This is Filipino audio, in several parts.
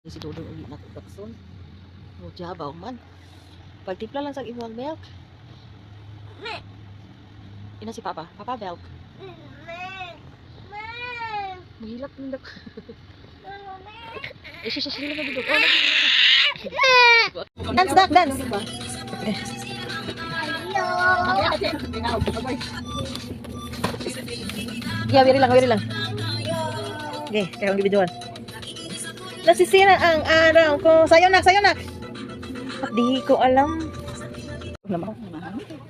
Si Dodong uli na kagakson. O jabaw man. Pagtipla lang sa imong milk. Ina si Papa. Papa milk. Mahilak ng dak. Eh, siya na dito. Dance, dance. Yeah, wiri lang. Okay, kaya ang bibiduan. Nasisira ang araw ko. Sayo nak. At di ko alam.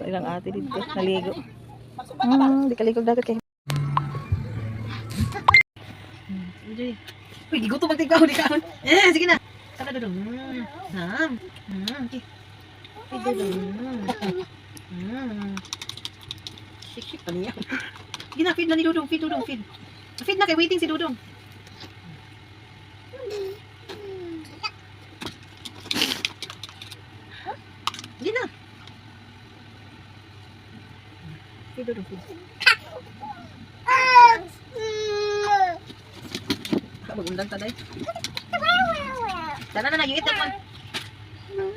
Ilang ate dito. Naligo. Di kaligog dagat kayo. Uy, di ko ito magtigaw. Sige na. Saka doon. Okay. Shik pa niya. Sige na, feed na ni Dudong. Feed na kay waiting si Dudong. Sige na. Feed Dudong, feed. Magundang taday. Sana na yung itak man.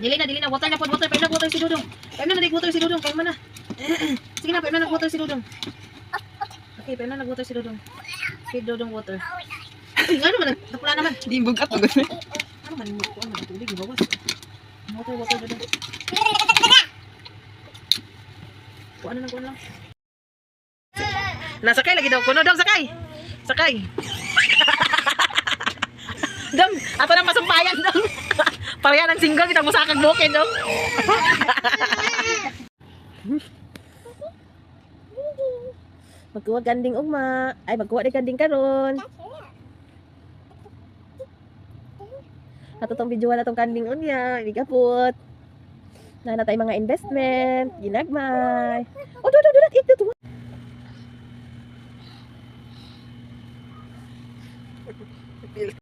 Dili na. Water. Pwede na water si Dudong. Kaya man na. Sige na, pwede na nag-water si Dudong. Okay, pwede na nag-water si Dudong. Feed Dudong water. Uy, ano man? Napula naman. Di bugat to gusto. Ano man? Tubig, bawas. Water Dudong. Kuha lang. Nasakay lagi daw. Kuno dong, sakay. Dong, ato nang masumpayan dong. Pareha ng single, kitang musakag bukid dong. Magkuha ganding ugma. Ay, magkuha di ganding karon. Ato tong videoan na tong kanding unya. Hindi kaput. Na tayo mga investment. Ginagmay. Oh, do.